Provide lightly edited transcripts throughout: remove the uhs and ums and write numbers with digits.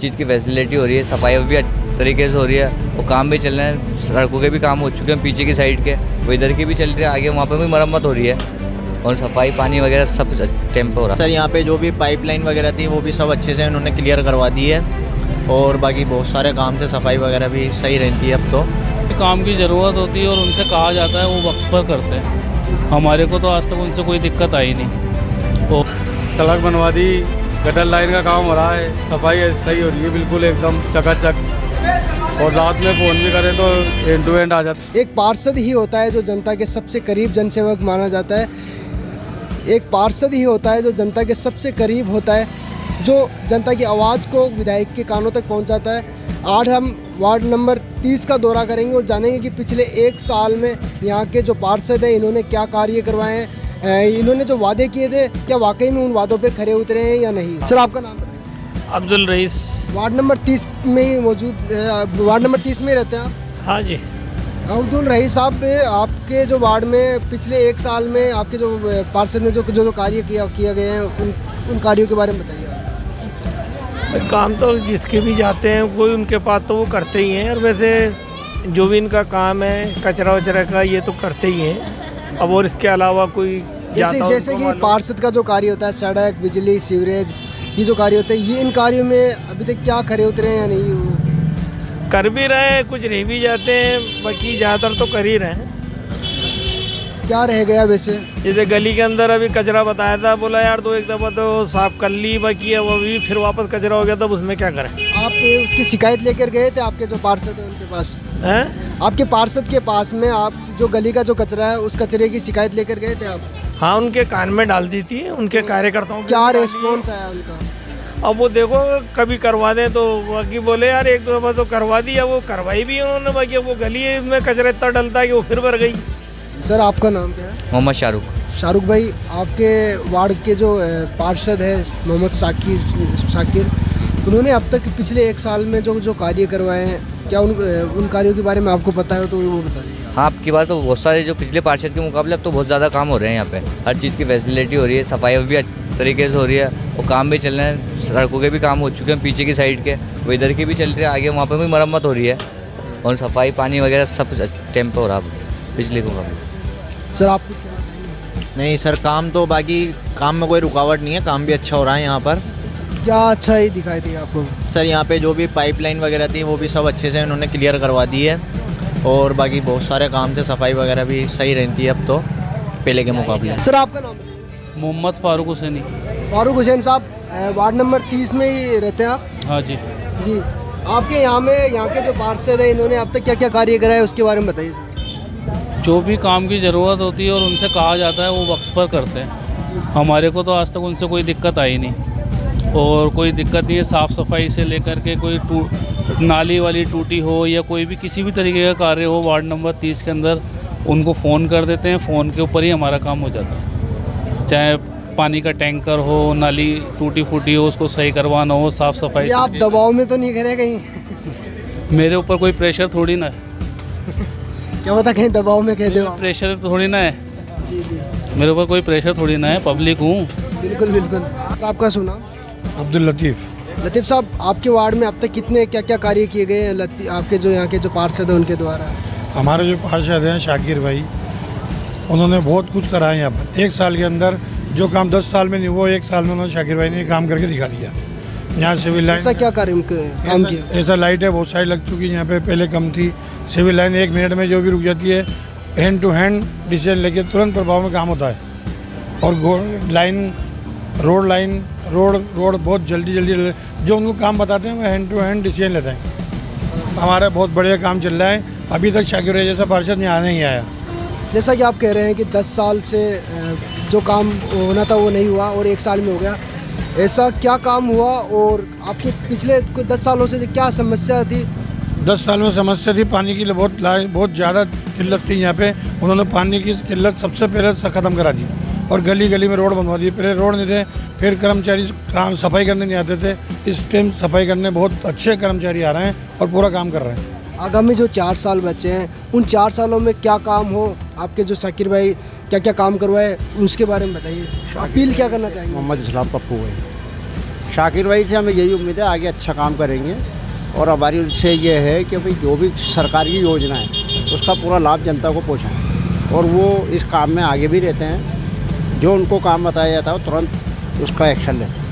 चीज़ की फैसिलिटी हो रही है, सफाई भी अच्छी तरीके से हो रही है और काम भी चल रहे हैं। सड़कों के भी काम हो चुके हैं पीछे की साइड के, वो इधर की भी चल रही है, आगे वहाँ पर भी मरम्मत हो रही है और सफाई पानी वगैरह सब टाइम पे हो रहा है। सर यहाँ पे जो भी पाइपलाइन वगैरह थी वो भी सब अच्छे से उन्होंने क्लियर करवा दी है और बाकी बहुत सारे काम थे, सफाई वगैरह भी सही रहती है अब तो। काम की ज़रूरत होती है और उनसे कहा जाता है वो वक्त पर करते हैं। हमारे को तो आज तक उनसे कोई दिक्कत आई नहीं। तो सड़क बनवा दी, गटर लाइन का काम हो रहा है, सफाई सही हो रही है बिल्कुल एकदम चकाचक, और रात में फ़ोन भी करें तो एंड टू एंड आ जाता है। एक पार्षद ही होता है जो जनता के सबसे करीब जनसेवक माना जाता है। एक पार्षद ही होता है जो जनता के सबसे करीब होता है, जो जनता की आवाज़ को विधायक के कानों तक पहुंचाता है। आज हम वार्ड नंबर 30 का दौरा करेंगे और जानेंगे कि पिछले एक साल में यहाँ के जो पार्षद हैं इन्होंने क्या कार्य करवाए हैं, इन्होंने जो वादे किए थे क्या वाकई में उन वादों पर खरे उतरे हैं या नहीं। सर आपका नाम बताइए। अब्दुल रईस। वार्ड नंबर 30 में ही मौजूद, वार्ड नंबर 30 में रहते हैं आप? हाँ जी। अब्दुल रईस साहब, आपके जो वार्ड में पिछले एक साल में आपके जो पार्षद ने जो कार्य किया गए हैं उन कार्यों के बारे में बताइए। काम तो जिसके भी जाते हैं कोई उनके पास तो वो करते ही हैं, और वैसे जो भी इनका काम है कचरा वचरा का ये तो करते ही हैं। अब और इसके अलावा कोई जैसे कि पार्षद का जो कार्य होता है, सड़क, बिजली, सीवरेज, ये जो कार्य होते हैं, ये इन कार्यों में अभी तक क्या खरे उतरे हैं या नहीं? कर भी रहे हैं, कुछ रह भी जाते हैं, बाकी ज़्यादातर तो कर ही रहे हैं। क्या रह गया वैसे? जैसे गली के अंदर अभी कचरा बताया था, बोला यार तो एक दफ़ा तो साफ कर ली, बाकी है वो भी फिर वापस कचरा हो गया, तब उसमें क्या करें। आप उसकी शिकायत लेकर गए थे आपके जो पार्षद है उनके पास? हैं? आपके पार्षद के पास में आप जो गली का जो कचरा है उस कचरे की शिकायत लेकर गए थे आप? हाँ, उनके कान में डाल दी थी, उनके कार्यकर्ताओं क्या रेस्पॉन्स आया उनका? अब वो देखो कभी करवा दें तो बाकी बोले यार एक दो दफ़ा तो करवा दी, वो करवाई भी उन्होंने, बाकी वो गली में कचरा इतना डलता है कि वो फिर भर गई। सर आपका नाम क्या है? मोहम्मद शाहरुख। शाहरुख भाई, आपके वार्ड के जो पार्षद है मोहम्मद शाकिर, उन्होंने अब तक पिछले एक साल में जो कार्य करवाए हैं, क्या उन कार्यों के बारे में आपको पता है तो वो बता दीजिए। हाँ, आपकी बात तो बहुत सारे जो पिछले पार्षद के मुकाबले अब तो बहुत ज़्यादा काम हो रहे हैं यहाँ पे। हर चीज़ की फैसिलिटी हो रही है, सफाई भी अच्छी तरीके से हो रही है और काम भी चल रहे हैं। सड़कों के भी काम हो चुके हैं पीछे की साइड के, वो इधर की भी चल रही है, आगे वहाँ पर भी मरम्मत हो रही है और सफाई पानी वगैरह सब टाइम पे हो रहा है पिछले मुकाबले। सर आप कुछ कहना चाहेंगे? नहीं सर, काम तो बाकी काम में कोई रुकावट नहीं है, काम भी अच्छा हो रहा है यहाँ पर। क्या अच्छा ही दिखाई दिया आपको? सर यहाँ पे जो भी पाइपलाइन वगैरह थी वो भी सब अच्छे से उन्होंने क्लियर करवा दी है और बाकी बहुत सारे काम थे, सफाई वगैरह भी सही रहती है अब तो पहले के मुकाबले। सर आपका नाम बताइए। मोहम्मद फारूक हुसैनी। फारूक हुसैन साहब, वार्ड नंबर 30 में ही रहते हैं आप? हाँ जी। जी, आपके यहाँ के जो पार्षद है इन्होंने अब तक क्या क्या कार्य कराया उसके बारे में बताइए। जो भी काम की ज़रूरत होती है और उनसे कहा जाता है वो वक्त पर करते हैं। हमारे को तो आज तक उनसे कोई दिक्कत आई नहीं, और कोई दिक्कत नहीं है साफ़ सफाई से लेकर के, कोई नाली वाली टूटी हो या कोई भी किसी भी तरीके का कार्य हो, वार्ड नंबर 30 के अंदर उनको फ़ोन कर देते हैं, फ़ोन के ऊपर ही हमारा काम हो जाता है। चाहे पानी का टैंकर हो, नाली टूटी फूटी हो, उसको सही करवाना हो, साफ़ सफाई। आप दबाव में तो नहीं करे कहीं? मेरे ऊपर कोई प्रेशर थोड़ी ना है। क्या पता कहीं दबाव में कह दो। प्रेशर थोड़ी ना है। जी जी, मेरे ऊपर कोई प्रेशर थोड़ी ना है, पब्लिक हूँ। बिल्कुल बिल्कुल। आपका सुना? अब्दुल लतीफ़। लतीफ़ साहब, आपके वार्ड में अब तक कितने क्या क्या कार्य किए गए हैं आपके जो यहाँ के जो पार्षद हैं उनके द्वारा? हमारे जो पार्षद हैं शाकिर भाई, उन्होंने बहुत कुछ करा है यहाँ पर। एक साल के अंदर जो काम 10 साल में नहीं वो एक साल में उन्होंने शाकिर भाई ने काम करके दिखा दिया। यहाँ सिविल लाइन ऐसा क्या काम किया? ऐसा लाइट है बहुत सारी लग चुकी है यहाँ पे, पहले कम थी। सिविल लाइन 1 मिनट में जो भी रुक जाती है, हैंड टू हैंड डिसीजन लेके तुरंत प्रभाव में काम होता है। और रोड बहुत जल्दी जो उनको काम बताते हैं वो हैंड टू हैंड डिसीजन लेते हैं। हमारा बहुत बढ़िया काम चल रहा है, अभी तक शाकिर भाई जैसा पार्षद नहीं आया। जैसा कि आप कह रहे हैं कि 10 साल से जो काम होना था वो नहीं हुआ और 1 साल में हो गया, ऐसा क्या काम हुआ और आपके पिछले 10 सालों से क्या समस्या थी? 10 साल में समस्या थी पानी की, बहुत ज़्यादा किल्लत थी यहाँ पे। उन्होंने पानी की किल्लत सबसे पहले ख़त्म करा दी और गली गली में रोड बनवा दिए। पहले रोड नहीं थे, फिर कर्मचारी काम सफाई करने नहीं आते थे। इस टाइम सफाई करने बहुत अच्छे कर्मचारी आ रहे हैं और पूरा काम कर रहे हैं। आगामी जो 4 साल बचे हैं, उन 4 सालों में क्या काम हो, आपके जो शाकिर भाई क्या क्या काम करवाए उसके बारे में बताइए। अपील क्या करना चाहेंगे? मोहम्मद इस्लाम पप्पू है। शाकिर भाई से हमें यही उम्मीद है आगे अच्छा काम करेंगे और हमारी उनसे ये है कि भाई जो भी सरकार की योजना है उसका पूरा लाभ जनता को पहुँचाएं और वो इस काम में आगे भी रहते हैं। जो उनको काम बताया जाता है वो तुरंत उसका एक्शन लेते हैं।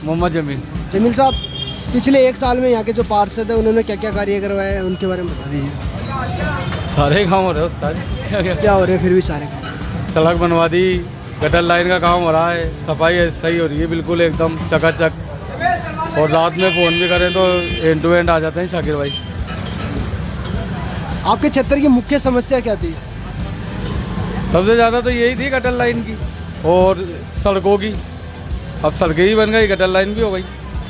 मोहम्मद जमील। जमील साहब, पिछले एक साल में यहाँ के जो पार्षद हैं उन्होंने क्या क्या कार्य करवाए हैं उनके बारे में बता दीजिए। सारे काम हो रहे हैं उस्ताद। क्या हो रहे हैं फिर भी सारे काम? सड़क बनवा दी, गटर लाइन का काम हो रहा है, सफाई सही हो रही है बिल्कुल एकदम चकाचक। और रात में फ़ोन भी करें तो एंड टू एंड आ जाते हैं शाकिर भाई। आपके क्षेत्र की मुख्य समस्या क्या थी? सबसे ज़्यादा तो यही थी गटर लाइन की और सड़कों की। अब सड़कें ही बन गई, गटर लाइन भी हो गई।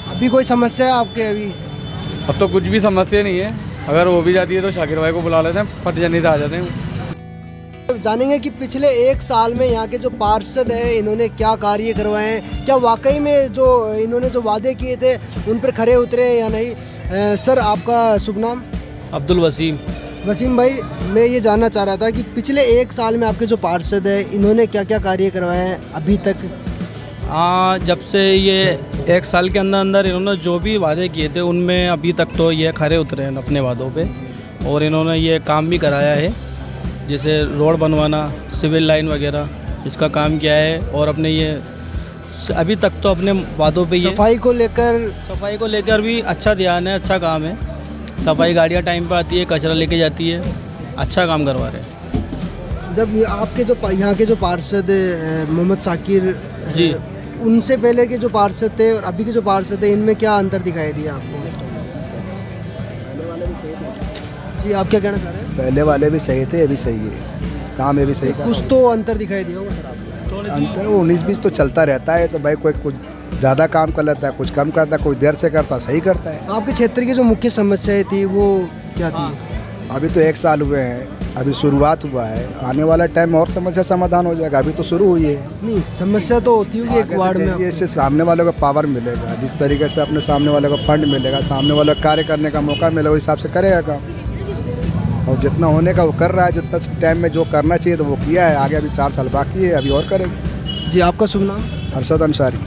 अभी कोई समस्या है आपके? अभी अब तो कुछ भी समस्या नहीं है। अगर वो भी जाती है तो शाकिर भाई को बुला लेते हैं, फट जाने से आ जाते हैं। जानेंगे कि पिछले एक साल में यहाँ के जो पार्षद हैं इन्होंने क्या कार्य करवाए हैं, क्या वाकई में जो इन्होंने जो वादे किए थे उन पर खरे उतरे हैं या नहीं। सर, आपका शुभ नाम? अब्दुल वसीम। वसीम भाई, मैं ये जानना चाह रहा था कि पिछले एक साल में आपके जो पार्षद हैं इन्होंने क्या क्या कार्य करवाए हैं अभी तक? हाँ, जब से ये एक साल के अंदर अंदर इन्होंने जो भी वादे किए थे उनमें अभी तक तो ये खरे उतरे हैं अपने वादों पे। और इन्होंने ये काम भी कराया है, जैसे रोड बनवाना, सिविल लाइन वगैरह, इसका काम किया है। और अपने ये अभी तक तो अपने वादों पे ये सफाई को लेकर भी अच्छा ध्यान है, अच्छा काम है। सफाई गाड़ियाँ टाइम पे आती है, कचरा लेके जाती है, अच्छा काम करवा रहे हैं। जब आपके जो यहाँ के जो पार्षद मोहम्मद साकिर जी, उनसे पहले के जो पार्षद थे और अभी के जो पार्षद थे इनमें क्या अंतर दिखाई दिया आपको? जी, आप क्या कहना चाह रहे हैं? पहले वाले भी सही थे, ये भी सही है, काम ये भी सही कुछ तो अंतर दिखाई दिया होगा सर आपको? अंतर 19-20 तो चलता रहता है। तो भाई कोई कुछ ज़्यादा काम कर लेता है, कुछ कम करता है, कुछ देर से करता है, सही करता है। आपके क्षेत्र की जो मुख्य समस्याएं थी वो क्या थी? अभी तो 1 साल हुए हैं, अभी शुरुआत हुआ है, आने वाला टाइम और समस्या समाधान हो जाएगा। अभी तो शुरू हुई है। नहीं, समस्या तो होती होगी एक वार्ड में। इससे सामने वालों को पावर मिलेगा, जिस तरीके से अपने सामने वाले को फंड मिलेगा, सामने वाले को कार्य करने का मौका मिलेगा, उस हिसाब से करेगा काम। और जितना होने का वो कर रहा है, जितना टाइम में जो करना चाहिए तो वो किया है। आगे अभी 4 साल बाकी है, अभी और करेंगे। जी, आपका शुभ नाम? अरशद अंसारी।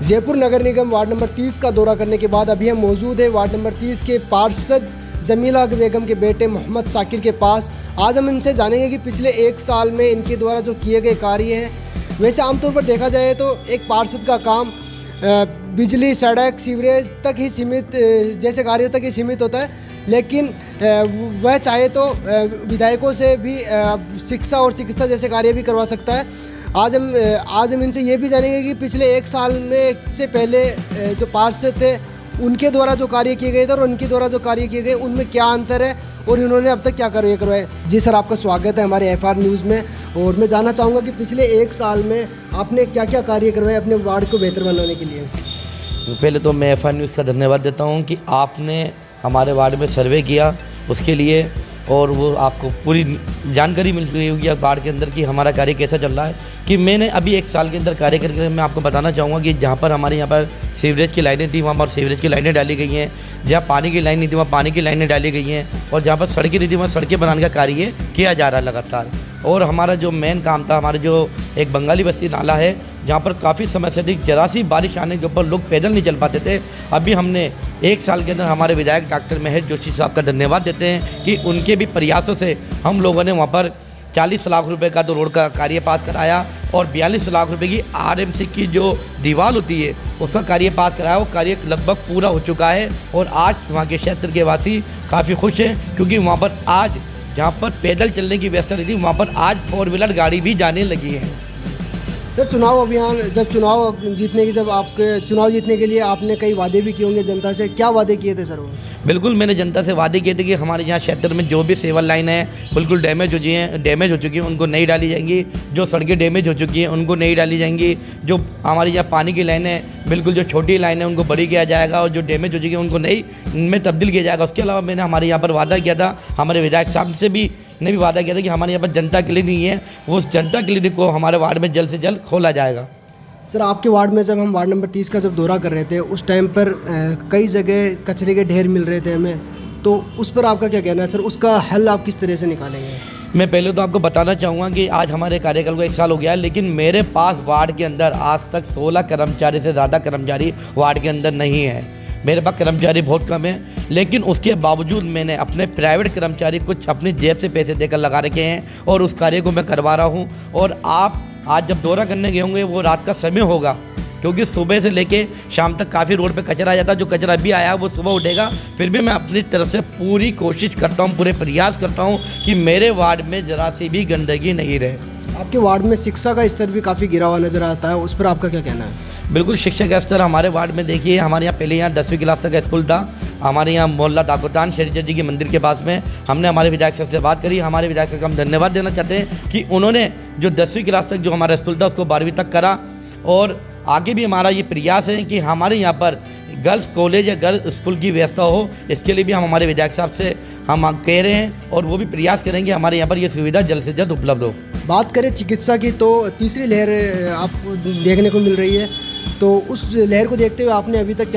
जयपुर नगर निगम वार्ड नंबर 30 का दौरा करने के बाद अभी हम मौजूद है वार्ड नंबर 30 के पार्षद जमीला बेगम के बेटे मोहम्मद साकिर के पास। आज हम इनसे जानेंगे कि पिछले एक साल में इनके द्वारा जो किए गए कार्य हैं। वैसे आमतौर पर देखा जाए तो एक पार्षद का काम बिजली, सड़क, सीवरेज तक ही सीमित, जैसे कार्यों तक ही सीमित होता है, लेकिन वह चाहे तो विधायकों से भी शिक्षा और चिकित्सा जैसे कार्य भी करवा सकता है। आज हम इनसे ये भी जानेंगे कि पिछले एक साल में से पहले जो पार्षद थे उनके द्वारा जो कार्य किए गए थे और उनके द्वारा जो कार्य किए गए उनमें क्या अंतर है और इन्होंने अब तक क्या कार्य करवाए। जी सर, आपका स्वागत है हमारे FR न्यूज़ में। और मैं जानना चाहूँगा कि पिछले एक साल में आपने क्या क्या कार्य करवाए अपने वार्ड को बेहतर बनाने के लिए? पहले तो मैं FR न्यूज़ का धन्यवाद देता हूँ कि आपने हमारे वार्ड में सर्वे किया उसके लिए, और वो आपको पूरी जानकारी मिल गई होगी वार्ड के अंदर कि हमारा कार्य कैसा चल रहा है। कि मैंने अभी एक साल के अंदर कार्य करके मैं आपको बताना चाहूँगा कि जहाँ पर हमारे यहाँ पर सीवरेज की लाइनें थी वहाँ पर सीवरेज की लाइनें डाली गई हैं, जहाँ पानी की लाइन नहीं थी वहाँ पानी की लाइनें डाली गई हैं, और जहाँ पर सड़कें नहीं थी वहाँ सड़कें बनाने का कार्य किया जा रहा है लगातार। और हमारा जो मेन काम था, हमारे जो एक बंगाली बस्ती नाला है जहाँ पर काफ़ी समय से अधिक जरा सी बारिश आने के ऊपर लोग पैदल नहीं चल पाते थे। अभी हमने एक साल के अंदर हमारे विधायक डॉक्टर महेश जोशी साहब का धन्यवाद देते हैं कि उनके भी प्रयासों से हम लोगों ने वहाँ पर 40 लाख रुपए का तो रोड का कार्य पास कराया और 42 लाख रुपए की RMC की जो दीवार होती है उसका कार्य पास कराया। वो कार्य लगभग पूरा हो चुका है और आज वहाँ के क्षेत्र के वासी काफ़ी खुश हैं, क्योंकि वहाँ पर आज जहाँ पर पैदल चलने की व्यवस्था नहीं थी वहाँ पर आज 4 व्हीलर गाड़ी भी जाने लगी है। सर, चुनाव अभियान, जब आपके चुनाव जीतने के लिए आपने कई वादे भी किए होंगे जनता से, क्या वादे किए थे सर वो? बिल्कुल, मैंने जनता से वादे किए थे कि हमारे यहाँ क्षेत्र में जो भी सेवल लाइन है बिल्कुल डैमेज हो चुकी हैं उनको नहीं डाली जाएंगी, जो सड़कें डैमेज हो चुकी हैं उनको नहीं डाली जाएंगी, जो हमारे यहाँ पानी की लाइन है बिल्कुल जो छोटी लाइन है उनको बड़ी किया जाएगा, और जो डैमेज हो चुकी है उनको नई में तब्दील किया जाएगा। उसके अलावा मैंने हमारे यहाँ पर वादा किया था, हमारे विधायक साहब से भी ने भी वादा किया था कि हमारे यहाँ पर जनता क्लिनिक है, वो उस जनता क्लिनिक को हमारे वार्ड में जल्द से जल्द खोला जाएगा। सर, आपके वार्ड में जब हम वार्ड नंबर 30 का जब दौरा कर रहे थे उस टाइम पर कई जगह कचरे के ढेर मिल रहे थे हमें, तो उस पर आपका क्या कहना है सर? उसका हल आप किस तरह से निकालेंगे? मैं पहले तो आपको बताना चाहूँगा कि आज हमारे कार्यकाल को 1 साल हो गया है, लेकिन मेरे पास वार्ड के अंदर आज तक 16 कर्मचारी से ज़्यादा कर्मचारी वार्ड के अंदर नहीं है। मेरे पास कर्मचारी बहुत कम है, लेकिन उसके बावजूद मैंने अपने प्राइवेट कर्मचारी कुछ अपनी जेब से पैसे देकर लगा रखे हैं और उस कार्य को मैं करवा रहा हूँ। और आप आज जब दौरा करने गए होंगे वो रात का समय होगा, क्योंकि सुबह से लेके शाम तक काफ़ी रोड पे कचरा आ जाता है। जो कचरा अभी आया वो सुबह उठेगा। फिर भी मैं अपनी तरफ से पूरी कोशिश करता हूँ, पूरे प्रयास करता हूँ कि मेरे वार्ड में ज़रा सी भी गंदगी नहीं रहे। आपके वार्ड में शिक्षा का स्तर भी काफ़ी गिरा हुआ नज़र आता है, उस पर आपका क्या कहना है? बिल्कुल, शिक्षा का स्तर हमारे वार्ड में देखिए, हमारे यहाँ पहले यहाँ 10वीं क्लास तक का स्कूल था। हमारे यहाँ मोहल्ला दाकोतान शरीचर जी के मंदिर के पास में हमने हमारे विधायक साहब से बात करी। हमारे विधायक साहब को हम धन्यवाद देना चाहते हैं कि उन्होंने जो 10वीं क्लास तक जो हमारा स्कूल था उसको 12वीं तक करा। और आगे भी हमारा ये प्रयास है कि हमारे यहाँ पर गर्ल्स कॉलेज या गर्ल्स स्कूल की व्यवस्था हो। इसके लिए भी हम हमारे विधायक साहब से हम कह रहे हैं और वो भी प्रयास करेंगे हमारे यहाँ पर ये सुविधा जल्द से जल्द उपलब्ध हो। बात करें चिकित्सा की तो तीसरी लहर आपको देखने को मिल रही है, तो उस लहर को देखते हुए आपने अभी तक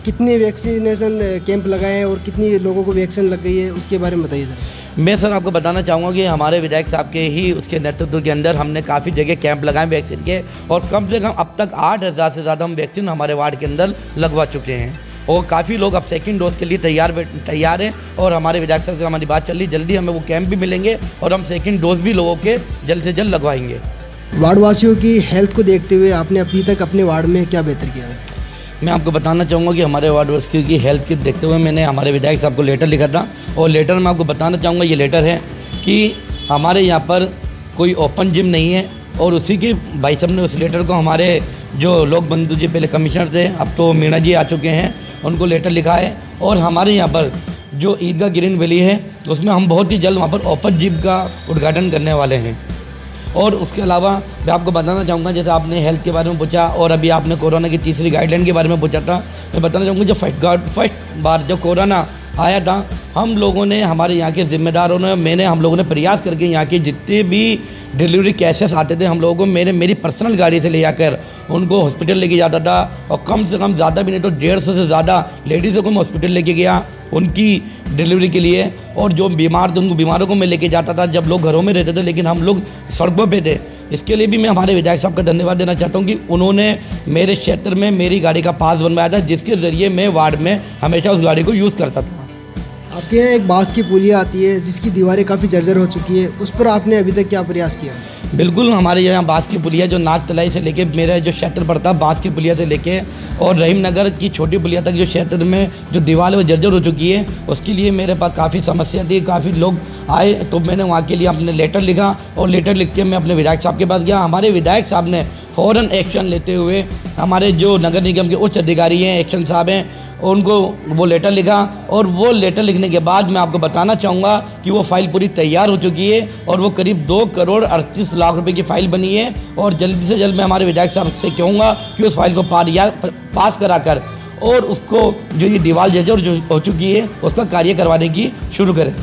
कितने वैक्सीनेशन कैंप लगाए हैं और कितनी लोगों को वैक्सीन लग गई है, उसके बारे में बताइए सर। मैं सर आपको बताना चाहूँगा कि हमारे विधायक साहब के ही उसके नेतृत्व के अंदर हमने काफ़ी जगह कैंप लगाए वैक्सीन के, और कम से कम अब तक 8,000 से ज़्यादा हम वैक्सीन हमारे वार्ड के अंदर लगवा चुके हैं। और काफ़ी लोग अब सेकंड डोज के लिए तैयार हैं और हमारे विधायक साहब से हमारी बात चल रही, जल्दी हमें वो कैंप भी मिलेंगे और हम सेकंड डोज भी लोगों के जल्द से जल्द लगवाएंगे। वार्डवासियों की हेल्थ को देखते हुए आपने अभी तक अपने वार्ड में क्या बेहतर किया है? मैं आपको बताना चाहूँगा कि हमारे वार्डवासियों की हेल्थ के देखते हुए मैंने हमारे विधायक साहब को लेटर लिखा था, और लेटर में आपको बताना चाहूँगा ये लेटर है कि हमारे यहाँ पर कोई ओपन जिम नहीं है। और उसी के भाई साहब ने उस लेटर को हमारे जो लोक बंधु जी पहले कमिश्नर थे, अब तो मीणा जी आ चुके हैं, उनको लेटर लिखा है। और हमारे यहाँ पर जो ईदगाह ग्रीन वैली है उसमें हम बहुत ही जल्द वहाँ पर ओपन जिम का उद्घाटन करने वाले हैं। और उसके अलावा मैं आपको बताना चाहूँगा, जैसे आपने हेल्थ के बारे में पूछा और अभी आपने कोरोना की तीसरी गाइडलाइन के बारे में पूछा था, मैं बताना चाहूँगा जो फर्स्ट बार जब कोरोना आया था, हम लोगों ने, हमारे यहाँ के ज़िम्मेदारों ने, हम लोगों ने प्रयास करके यहाँ के जितने भी डिलीवरी केसेस आते थे हम लोगों को मेरी पर्सनल गाड़ी से ले जाकर उनको हॉस्पिटल लेके जाता था। और कम से कम ज़्यादा भी नहीं तो 150 से ज़्यादा लेडीज़ों को मैं हॉस्पिटल लेके गया उनकी डिलीवरी के लिए। और जो बीमार थे उनको बीमारों को मैं लेके जाता था जब लोग घरों में रहते थे, लेकिन हम लोग सड़कों पे थे। इसके लिए भी मैं हमारे विधायक साहब का धन्यवाद देना चाहता हूँ कि उन्होंने मेरे क्षेत्र में मेरी गाड़ी का पास बनवाया था, जिसके ज़रिए मैं वार्ड में हमेशा उस गाड़ी को यूज़ करता था। आपके यहाँ एक बांस की पुलिया आती है जिसकी दीवारें काफ़ी जर्जर हो चुकी है, उस पर आपने अभी तक क्या प्रयास किया? बिल्कुल, हमारे यहाँ बांस की पुलिया जो नाग तलाई से लेके मेरा जो क्षेत्र पड़ता है बांस की पुलिया से लेके और रहीम नगर की छोटी पुलिया तक जो क्षेत्र में जो दीवार वो जर्जर हो चुकी है, उसके लिए मेरे पास काफ़ी समस्या थी। काफ़ी लोग आए तो मैंने वहाँ के लिए अपने लेटर लिखा और लेटर लिख के मैं अपने विधायक साहब के पास गया। हमारे विधायक साहब ने फ़ौरन एक्शन लेते हुए हमारे जो नगर निगम के उच्च अधिकारी हैं, एक्शन साहब हैं, उनको वो लेटर लिखा। और वो लेटर लिखने के बाद मैं आपको बताना चाहूँगा कि वो फ़ाइल पूरी तैयार हो चुकी है और वो करीब 2,38,00,000 रुपए की फ़ाइल बनी है। और जल्दी से जल्द मैं हमारे विधायक साहब से कहूँगा कि उस फाइल को पास कराकर और उसको जो ये दीवार जर्जर जो हो चुकी है उसका कार्य करवाने की शुरू करें।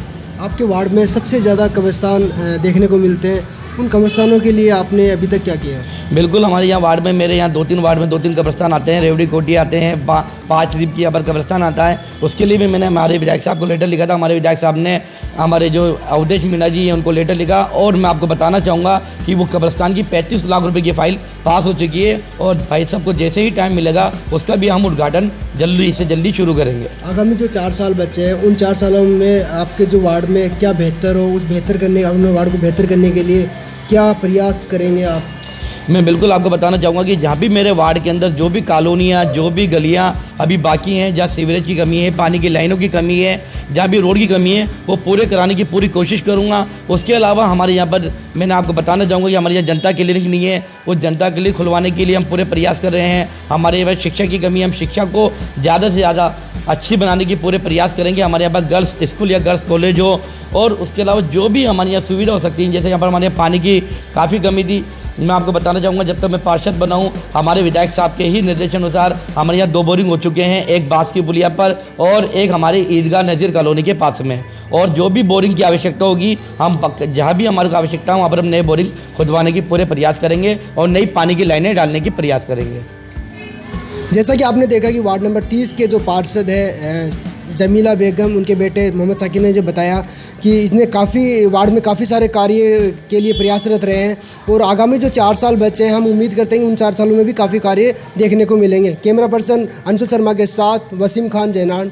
आपके वार्ड में सबसे ज़्यादा कब्रिस्तान देखने को मिलते हैं, उन कब्रिस्तानों के लिए आपने अभी तक क्या किया है? बिल्कुल, हमारे यहाँ वार्ड में, मेरे यहाँ 2-3 वार्ड में 2-3 कब्रिस्तान आते हैं, रेवड़ी कोटी आते हैं, 5 रिप की यहाँ पर कब्रिस्तान आता है। उसके लिए भी मैंने हमारे विधायक साहब को लेटर लिखा था। हमारे विधायक साहब ने हमारे जो अवधेश मीणा जी हैं उनको लेटर लिखा और मैं आपको बताना चाहूँगा कि वो कब्रिस्तान की 35 लाख रुपये की फ़ाइल पास हो चुकी है। और भाई साहब को जैसे ही टाइम मिलेगा उसका भी हम उद्घाटन जल्दी से जल्दी शुरू करेंगे। आगामी जो 4 साल बचे हैं उन 4 सालों में आपके जो वार्ड में क्या बेहतर हो, उस बेहतर करने अपने वार्ड को बेहतर करने के लिए क्या प्रयास करेंगे आप? मैं बिल्कुल आपको बताना चाहूँगा कि जहाँ भी मेरे वार्ड के अंदर जो भी कॉलोनियाँ, जो भी गलियाँ अभी बाकी हैं, जहाँ सीवरेज की कमी है, पानी की लाइनों की कमी है, जहाँ भी रोड की कमी है, वो पूरे कराने की पूरी कोशिश करूँगा। उसके अलावा हमारे यहाँ पर मैंने आपको बताना चाहूँगा कि हमारे यहाँ जनता क्लिनिक नहीं है, वो जनता क्लिनिक खुलवाने के लिए हम पूरे प्रयास कर रहे हैं। हमारे यहाँ शिक्षा की कमी है, हम शिक्षा को ज़्यादा से ज़्यादा अच्छी बनाने की पूरे प्रयास करेंगे। हमारे यहाँ पर गर्ल्स स्कूल या गर्ल्स कॉलेज हो, और उसके अलावा जो भी हमारे यहाँ सुविधा हो सकती है, जैसे यहाँ पर हमारे यहाँ पानी की काफ़ी कमी थी। मैं आपको बताना चाहूँगा जब तक मैं पार्षद बना हूँ, हमारे विधायक साहब के ही निर्देशानुसार हमारे यहाँ 2 बोरिंग हो चुके हैं, एक बांस की पुलिया पर और एक हमारे ईदगाह नज़ीर कॉलोनी के पास में। और जो भी बोरिंग की आवश्यकता होगी, हम जहाँ भी हमारे को आवश्यकता हो वहाँ पर हम नए बोरिंग खुदवाने की पूरे प्रयास करेंगे और नई पानी की लाइनें डालने की प्रयास करेंगे। जैसा कि आपने देखा कि वार्ड नंबर 30 के जो पार्षद है जमीला बेगम, उनके बेटे मोहम्मद साकिर ने जो बताया कि इसने काफ़ी वार्ड में काफ़ी सारे कार्य के लिए प्रयासरत रहे हैं और आगामी जो 4 साल बचे हैं हम उम्मीद करते हैं कि उन 4 सालों में भी काफ़ी कार्य देखने को मिलेंगे। कैमरा पर्सन अंशु शर्मा के साथ वसीम खान, जयनान।